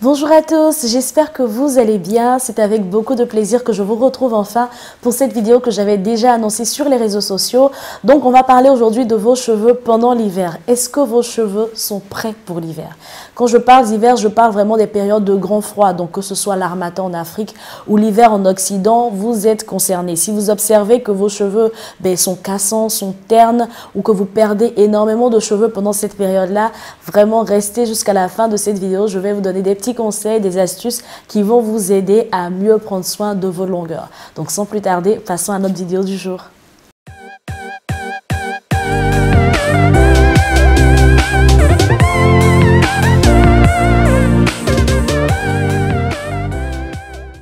Bonjour à tous, j'espère que vous allez bien. C'est avec beaucoup de plaisir que je vous retrouve enfin pour cette vidéo que j'avais déjà annoncée sur les réseaux sociaux. Donc on va parler aujourd'hui de vos cheveux pendant l'hiver. Est-ce que vos cheveux sont prêts pour l'hiver? Quand je parle d'hiver, je parle vraiment des périodes de grand froid. Donc que ce soit l'harmattan en Afrique ou l'hiver en Occident, vous êtes concernés. Si vous observez que vos cheveux sont cassants, sont ternes ou que vous perdez énormément de cheveux pendant cette période-là, vraiment restez jusqu'à la fin de cette vidéo. Je vais vous donner des petits conseils, des astuces qui vont vous aider à mieux prendre soin de vos longueurs. Donc sans plus tarder, passons à notre vidéo du jour.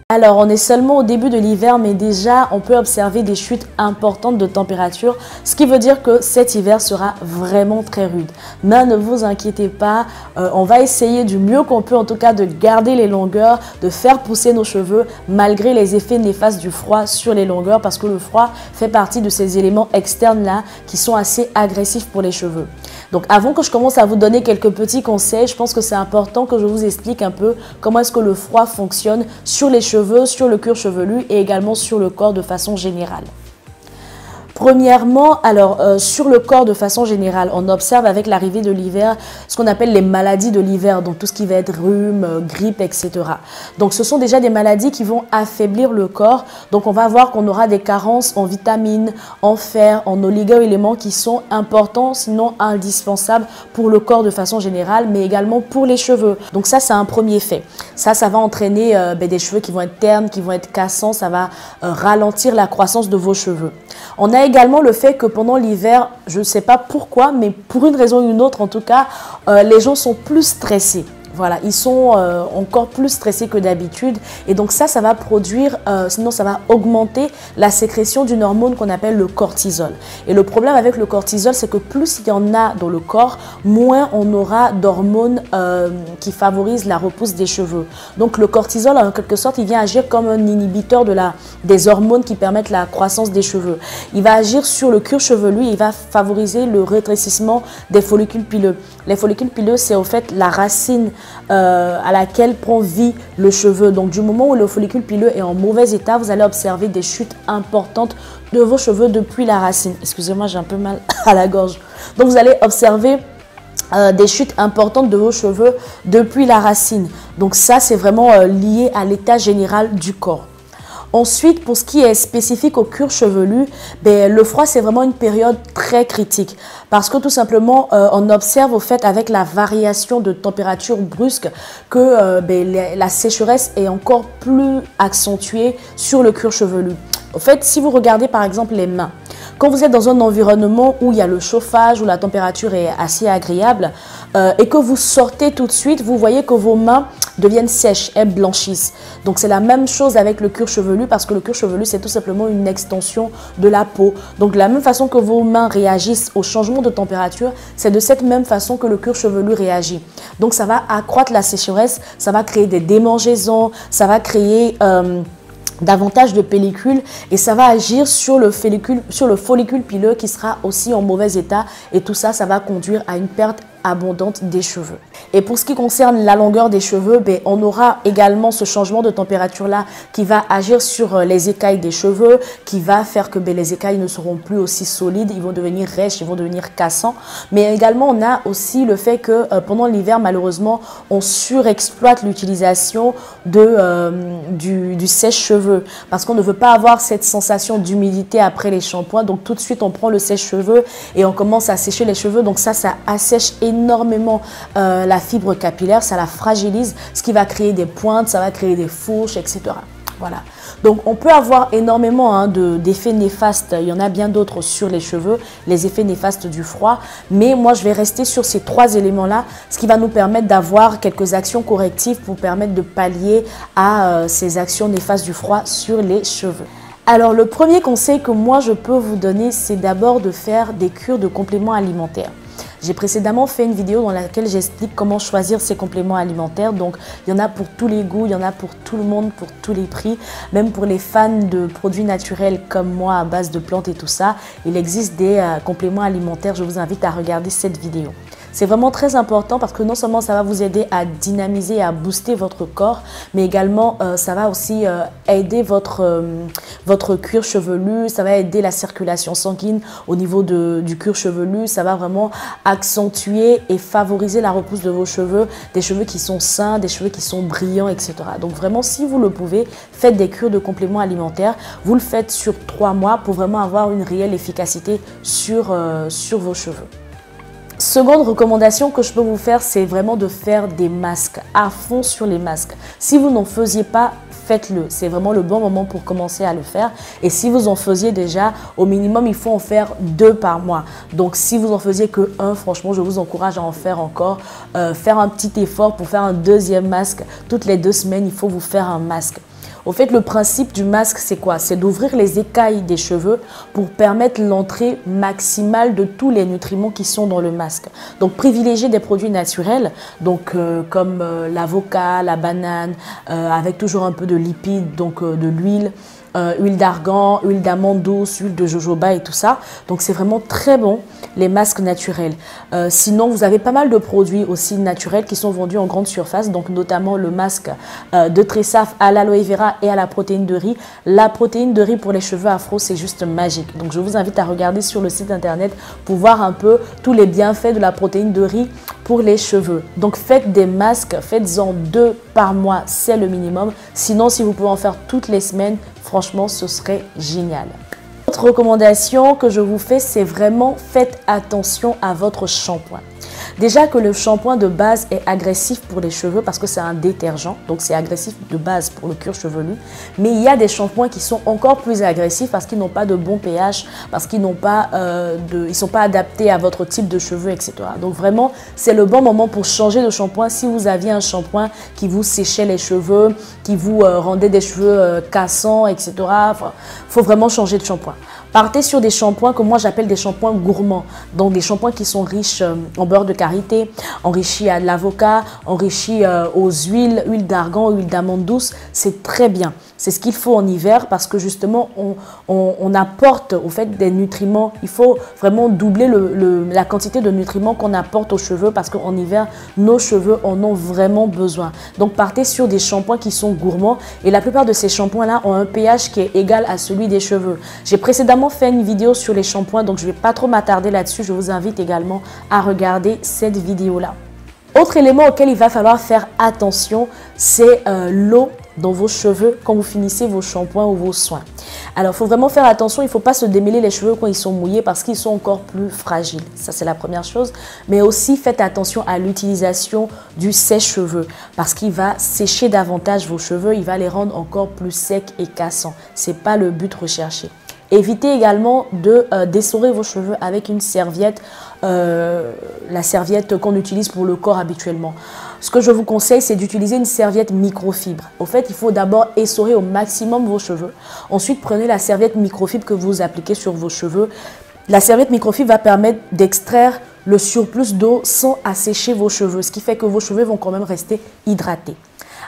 Alors, on est seulement au début de l'hiver, mais déjà, on peut observer des chutes importantes de température, ce qui veut dire que cet hiver sera vraiment très rude. Mais ne vous inquiétez pas, on va essayer du mieux qu'on peut, en tout cas, de garder les longueurs, de faire pousser nos cheveux, malgré les effets néfastes du froid sur les longueurs, parce que le froid fait partie de ces éléments externes-là qui sont assez agressifs pour les cheveux. Donc, avant que je commence à vous donner quelques petits conseils, je pense que c'est important que je vous explique un peu comment est-ce que le froid fonctionne sur les cheveux, sur le cuir chevelu et également sur le corps de façon générale. Premièrement, sur le corps de façon générale, on observe avec l'arrivée de l'hiver ce qu'on appelle les maladies de l'hiver, donc tout ce qui va être rhume, grippe, etc. Donc ce sont déjà des maladies qui vont affaiblir le corps. Donc on va voir qu'on aura des carences en vitamines, en fer, en oligo-éléments qui sont importants, sinon indispensables pour le corps de façon générale, mais également pour les cheveux. Donc ça, c'est un premier fait. Ça va entraîner des cheveux qui vont être ternes, qui vont être cassants, ça va ralentir la croissance de vos cheveux. On a également le fait que pendant l'hiver, je ne sais pas pourquoi, mais pour une raison ou une autre, en tout cas, les gens sont plus stressés. Voilà, ils sont encore plus stressés que d'habitude et donc ça va produire, sinon ça va augmenter la sécrétion d'une hormone qu'on appelle le cortisol. Et le problème avec le cortisol, c'est que plus il y en a dans le corps, moins on aura d'hormones qui favorisent la repousse des cheveux. Donc le cortisol, en quelque sorte, il vient agir comme un inhibiteur des hormones qui permettent la croissance des cheveux. Il va agir sur le cuir chevelu, il va favoriser le rétrécissement des follicules pileux. Les follicules pileux, c'est au fait la racine à laquelle prend vie le cheveu. Donc du moment où le follicule pileux est en mauvais état, vous allez observer des chutes importantes de vos cheveux depuis la racine. Excusez-moi, j'ai un peu mal à la gorge. Donc vous allez observer des chutes importantes de vos cheveux depuis la racine. Donc ça, c'est vraiment lié à l'état général du corps. Ensuite, pour ce qui est spécifique au cuir chevelu, le froid, c'est vraiment une période très critique parce que tout simplement, on observe au fait avec la variation de température brusque que la sécheresse est encore plus accentuée sur le cuir chevelu. Au fait, si vous regardez par exemple les mains, quand vous êtes dans un environnement où il y a le chauffage, où la température est assez agréable et que vous sortez tout de suite, vous voyez que vos mains deviennent sèches, elles blanchissent. Donc c'est la même chose avec le cuir chevelu parce que le cuir chevelu, c'est tout simplement une extension de la peau. Donc de la même façon que vos mains réagissent au changement de température, c'est de cette même façon que le cuir chevelu réagit. Donc ça va accroître la sécheresse, ça va créer des démangeaisons, ça va créer davantage de pellicules et ça va agir sur le follicule pileux qui sera aussi en mauvais état et tout ça, ça va conduire à une perte abondante des cheveux. Et pour ce qui concerne la longueur des cheveux, on aura également ce changement de température là qui va agir sur les écailles des cheveux, qui va faire que les écailles ne seront plus aussi solides, ils vont devenir rêches, ils vont devenir cassants. Mais également on a aussi le fait que pendant l'hiver, malheureusement, on surexploite l'utilisation du sèche-cheveux parce qu'on ne veut pas avoir cette sensation d'humidité après les shampoings. Donc tout de suite on prend le sèche-cheveux et on commence à sécher les cheveux. Donc ça assèche énormément la fibre capillaire, ça la fragilise, ce qui va créer des pointes, ça va créer des fourches, etc. Voilà. Donc on peut avoir énormément d'effets néfastes, il y en a bien d'autres sur les cheveux, les effets néfastes du froid, mais moi je vais rester sur ces trois éléments-là, ce qui va nous permettre d'avoir quelques actions correctives pour permettre de pallier à ces actions néfastes du froid sur les cheveux. Alors le premier conseil que moi je peux vous donner, c'est d'abord de faire des cures de compléments alimentaires. J'ai précédemment fait une vidéo dans laquelle j'explique comment choisir ces compléments alimentaires. Donc, il y en a pour tous les goûts, il y en a pour tout le monde, pour tous les prix. Même pour les fans de produits naturels comme moi à base de plantes et tout ça, il existe des compléments alimentaires. Je vous invite à regarder cette vidéo. C'est vraiment très important parce que non seulement ça va vous aider à dynamiser et à booster votre corps, mais également ça va aussi aider votre cuir chevelu, ça va aider la circulation sanguine au niveau du cuir chevelu, ça va vraiment accentuer et favoriser la repousse de vos cheveux, des cheveux qui sont sains, des cheveux qui sont brillants, etc. Donc vraiment, si vous le pouvez, faites des cures de compléments alimentaires. Vous le faites sur 3 mois pour vraiment avoir une réelle efficacité sur vos cheveux. Seconde recommandation que je peux vous faire, c'est vraiment de faire des masques, à fond sur les masques. Si vous n'en faisiez pas, faites-le. C'est vraiment le bon moment pour commencer à le faire. Et si vous en faisiez déjà, au minimum, il faut en faire 2 par mois. Donc, si vous en faisiez que 1, franchement, je vous encourage à en faire encore. Faire un petit effort pour faire un deuxième masque. Toutes les 2 semaines, il faut vous faire un masque. Au fait, le principe du masque, c'est quoi? C'est d'ouvrir les écailles des cheveux pour permettre l'entrée maximale de tous les nutriments qui sont dans le masque. Donc, privilégiez des produits naturels, donc comme l'avocat, la banane, avec toujours un peu de lipides, donc de l'huile. Huile d'argan, huile d'amande douce, huile de jojoba et tout ça. Donc, c'est vraiment très bon, les masques naturels. Sinon, vous avez pas mal de produits aussi naturels qui sont vendus en grande surface. Donc, notamment le masque de Tresaf à l'aloe vera et à la protéine de riz. La protéine de riz pour les cheveux afro, c'est juste magique. Donc, je vous invite à regarder sur le site internet pour voir un peu tous les bienfaits de la protéine de riz pour les cheveux. Donc, faites des masques, faites-en 2 par mois, c'est le minimum. Sinon, si vous pouvez en faire toutes les semaines, franchement, ce serait génial. Autre recommandation que je vous fais, c'est vraiment faites attention à votre shampoing. Déjà que le shampoing de base est agressif pour les cheveux parce que c'est un détergent, donc c'est agressif de base pour le cuir chevelu. Mais il y a des shampoings qui sont encore plus agressifs parce qu'ils n'ont pas de bon pH, parce qu'ils n'ont pas ils sont pas adaptés à votre type de cheveux, etc. Donc vraiment, c'est le bon moment pour changer de shampoing. Si vous aviez un shampoing qui vous séchait les cheveux, qui vous rendait des cheveux cassants, etc., faut vraiment changer de shampoing. Partez sur des shampoings que moi j'appelle des shampoings gourmands. Donc des shampoings qui sont riches en beurre de karité, enrichis à de l'avocat, enrichis aux huiles, huile d'argan, huile d'amande douce. C'est très bien. C'est ce qu'il faut en hiver parce que justement on apporte au fait des nutriments. Il faut vraiment doubler la quantité de nutriments qu'on apporte aux cheveux parce qu'en hiver, nos cheveux en ont vraiment besoin. Donc partez sur des shampoings qui sont gourmands et la plupart de ces shampoings-là ont un pH qui est égal à celui des cheveux. J'ai précédemment fait une vidéo sur les shampoings, donc je ne vais pas trop m'attarder là-dessus. Je vous invite également à regarder cette vidéo-là. Autre élément auquel il va falloir faire attention, c'est l'eau dans vos cheveux quand vous finissez vos shampoings ou vos soins. Alors, il faut vraiment faire attention, il ne faut pas se démêler les cheveux quand ils sont mouillés parce qu'ils sont encore plus fragiles. Ça, c'est la première chose. Mais aussi, faites attention à l'utilisation du sèche-cheveux parce qu'il va sécher davantage vos cheveux, il va les rendre encore plus secs et cassants. Ce n'est pas le but recherché. Évitez également de dessorer vos cheveux avec une serviette, la serviette qu'on utilise pour le corps habituellement. Ce que je vous conseille, c'est d'utiliser une serviette microfibre. Au fait, il faut d'abord essorer au maximum vos cheveux. Ensuite, prenez la serviette microfibre que vous appliquez sur vos cheveux. La serviette microfibre va permettre d'extraire le surplus d'eau sans assécher vos cheveux, ce qui fait que vos cheveux vont quand même rester hydratés.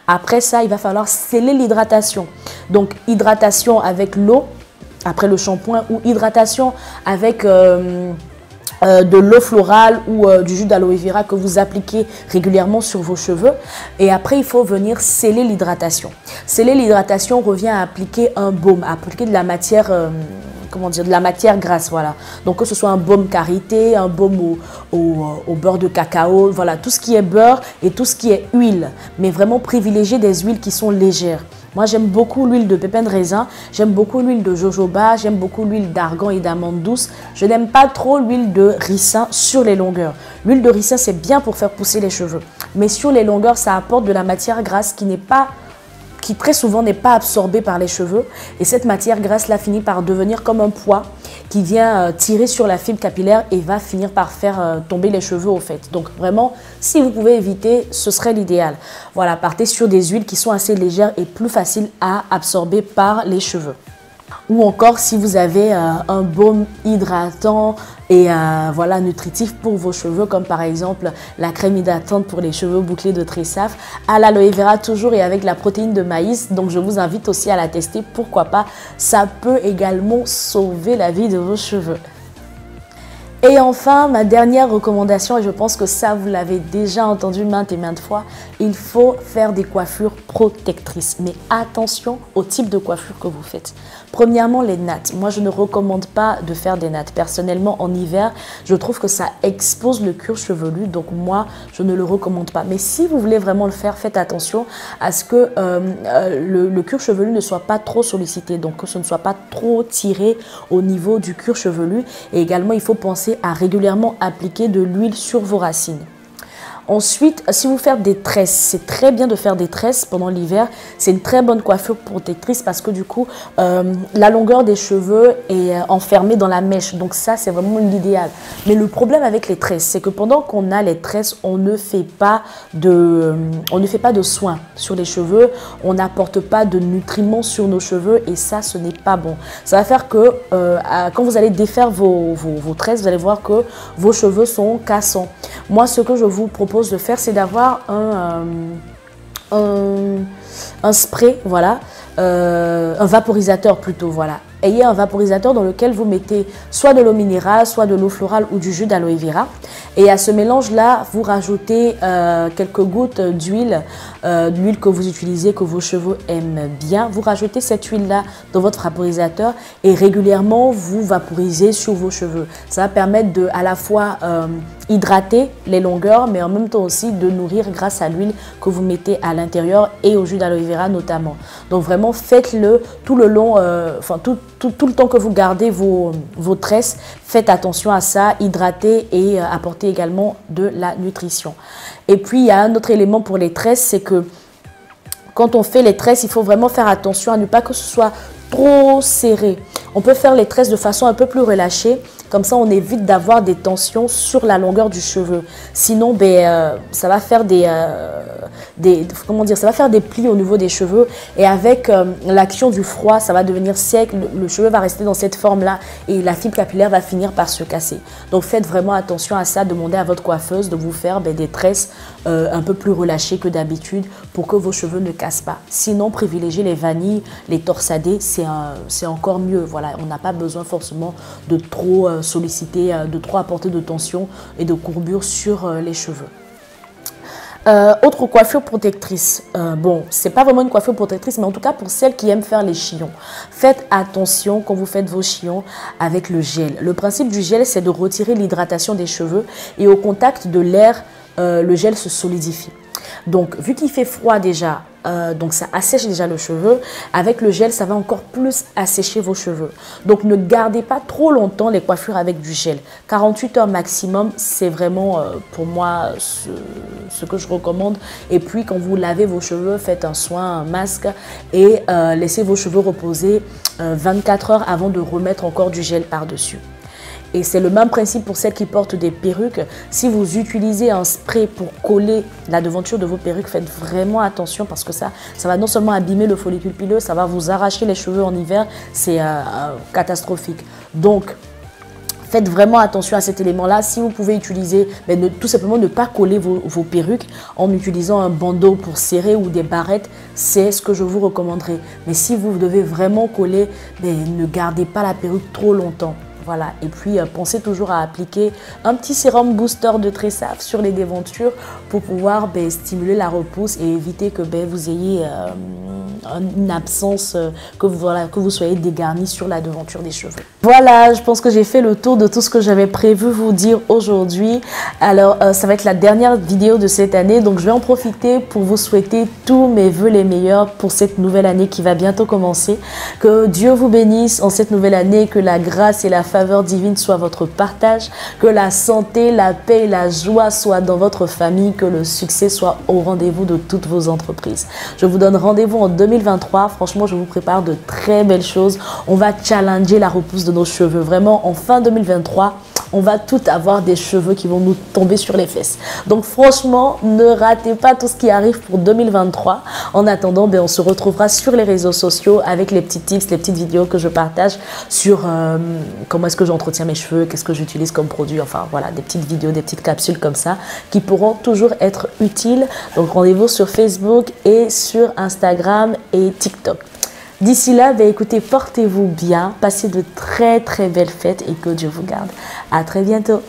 Après ça, il va falloir sceller l'hydratation. Donc, hydratation avec l'eau après le shampoing ou hydratation avec de l'eau florale ou du jus d'aloe vera que vous appliquez régulièrement sur vos cheveux. Et après, il faut venir sceller l'hydratation. Sceller l'hydratation revient à appliquer un baume, à appliquer de la matière, de la matière grasse, voilà. Donc que ce soit un baume karité, un baume au beurre de cacao, voilà, tout ce qui est beurre et tout ce qui est huile. Mais vraiment privilégier des huiles qui sont légères. Moi, j'aime beaucoup l'huile de pépins de raisin, j'aime beaucoup l'huile de jojoba, j'aime beaucoup l'huile d'argan et d'amande douce. Je n'aime pas trop l'huile de ricin sur les longueurs. L'huile de ricin, c'est bien pour faire pousser les cheveux. Mais sur les longueurs, ça apporte de la matière grasse qui très souvent n'est pas absorbée par les cheveux. Et cette matière grasse-là finit par devenir comme un poids qui vient tirer sur la fibre capillaire et va finir par faire tomber les cheveux au fait. Donc vraiment, si vous pouvez éviter, ce serait l'idéal. Voilà, partez sur des huiles qui sont assez légères et plus faciles à absorber par les cheveux. Ou encore si vous avez un baume hydratant et voilà, nutritif pour vos cheveux, comme par exemple la crème hydratante pour les cheveux bouclés de Tresaf, à l'aloe vera toujours et avec la protéine de maïs. Donc je vous invite aussi à la tester, pourquoi pas, ça peut également sauver la vie de vos cheveux. Et enfin, ma dernière recommandation, et je pense que ça, vous l'avez déjà entendu maintes et maintes fois, il faut faire des coiffures protectrices. Mais attention au type de coiffure que vous faites. Premièrement, les nattes. Moi, je ne recommande pas de faire des nattes. Personnellement, en hiver, je trouve que ça expose le cuir chevelu. Donc, moi, je ne le recommande pas. Mais si vous voulez vraiment le faire, faites attention à ce que le cuir chevelu ne soit pas trop sollicité. Donc, que ce ne soit pas trop tiré au niveau du cuir chevelu. Et également, il faut penser à régulièrement appliquer de l'huile sur vos racines. Ensuite, si vous faites des tresses, c'est très bien de faire des tresses pendant l'hiver. C'est une très bonne coiffure protectrice parce que du coup, la longueur des cheveux est enfermée dans la mèche. Donc ça, c'est vraiment l'idéal. Mais le problème avec les tresses, c'est que pendant qu'on a les tresses, on ne fait pas de soins sur les cheveux. On n'apporte pas de nutriments sur nos cheveux et ça, ce n'est pas bon. Ça va faire que quand vous allez défaire vos tresses, vous allez voir que vos cheveux sont cassants. Moi, ce que je vous propose de faire, c'est d'avoir un spray, voilà, un vaporisateur plutôt, voilà. Ayez un vaporisateur dans lequel vous mettez soit de l'eau minérale, soit de l'eau florale ou du jus d'aloe vera. Et à ce mélange-là, vous rajoutez quelques gouttes d'huile, l'huile que vous utilisez, que vos cheveux aiment bien. Vous rajoutez cette huile-là dans votre vaporisateur et régulièrement, vous vaporisez sur vos cheveux. Ça va permettre de à la fois hydrater les longueurs, mais en même temps aussi de nourrir grâce à l'huile que vous mettez à l'intérieur et au jus d'aloe vera notamment. Donc vraiment, faites-le tout le long, tout le temps que vous gardez vos tresses, faites attention à ça, hydratez et apportez également de la nutrition. Et puis, il y a un autre élément pour les tresses, c'est que quand on fait les tresses, il faut vraiment faire attention à ne pas que ce soit trop serré. On peut faire les tresses de façon un peu plus relâchée. Comme ça, on évite d'avoir des tensions sur la longueur du cheveu. Sinon, ça va faire ça va faire des plis au niveau des cheveux. Et avec l'action du froid, ça va devenir sec. Le cheveu va rester dans cette forme-là et la fibre capillaire va finir par se casser. Donc, faites vraiment attention à ça. Demandez à votre coiffeuse de vous faire des tresses un peu plus relâchées que d'habitude pour que vos cheveux ne cassent pas. Sinon, privilégiez les vanilles, les torsadés, c'est encore mieux. Voilà, on n'a pas besoin forcément de trop solliciter, de trop apporter de tension et de courbure sur les cheveux. Autre coiffure protectrice. Bon, c'est pas vraiment une coiffure protectrice, mais en tout cas pour celles qui aiment faire les chignon. Faites attention quand vous faites vos chignon avec le gel. Le principe du gel, c'est de retirer l'hydratation des cheveux et au contact de l'air, le gel se solidifie. Donc, vu qu'il fait froid déjà, donc ça assèche déjà le cheveu. Avec le gel, ça va encore plus assécher vos cheveux. Donc, ne gardez pas trop longtemps les coiffures avec du gel. 48 heures maximum, c'est vraiment pour moi ce que je recommande. Et puis, quand vous lavez vos cheveux, faites un soin, un masque et laissez vos cheveux reposer 24 heures avant de remettre encore du gel par-dessus. Et c'est le même principe pour celles qui portent des perruques. Si vous utilisez un spray pour coller la devanture de vos perruques, faites vraiment attention parce que ça va non seulement abîmer le follicule pileux, ça va vous arracher les cheveux en hiver. C'est catastrophique. Donc, faites vraiment attention à cet élément-là. Si vous pouvez utiliser, tout simplement ne pas coller vos perruques en utilisant un bandeau pour serrer ou des barrettes, c'est ce que je vous recommanderais. Mais si vous devez vraiment coller, ne gardez pas la perruque trop longtemps. Voilà. Et puis, pensez toujours à appliquer un petit sérum booster de tressave sur les devantures pour pouvoir stimuler la repousse et éviter que vous ayez une absence, que vous soyez dégarni sur la devanture des cheveux. Voilà, je pense que j'ai fait le tour de tout ce que j'avais prévu vous dire aujourd'hui. Alors, ça va être la dernière vidéo de cette année, donc je vais en profiter pour vous souhaiter tous mes vœux les meilleurs pour cette nouvelle année qui va bientôt commencer. Que Dieu vous bénisse en cette nouvelle année, que la grâce et la faveur divine soit votre partage, que la santé, la paix et la joie soient dans votre famille, que le succès soit au rendez-vous de toutes vos entreprises. Je vous donne rendez-vous en 2023. Franchement, je vous prépare de très belles choses. On va challenger la repousse de nos cheveux. Vraiment, en fin 2023, on va tout avoir des cheveux qui vont nous tomber sur les fesses. Donc franchement, ne ratez pas tout ce qui arrive pour 2023. En attendant, on se retrouvera sur les réseaux sociaux avec les petits tips, les petites vidéos que je partage sur comment est-ce que j'entretiens mes cheveux, qu'est-ce que j'utilise comme produit. Enfin voilà, des petites vidéos, des petites capsules comme ça qui pourront toujours être utiles. Donc rendez-vous sur Facebook et sur Instagram et TikTok. D'ici là, ben, écoutez, portez-vous bien, passez de très très belles fêtes et que Dieu vous garde. À très bientôt.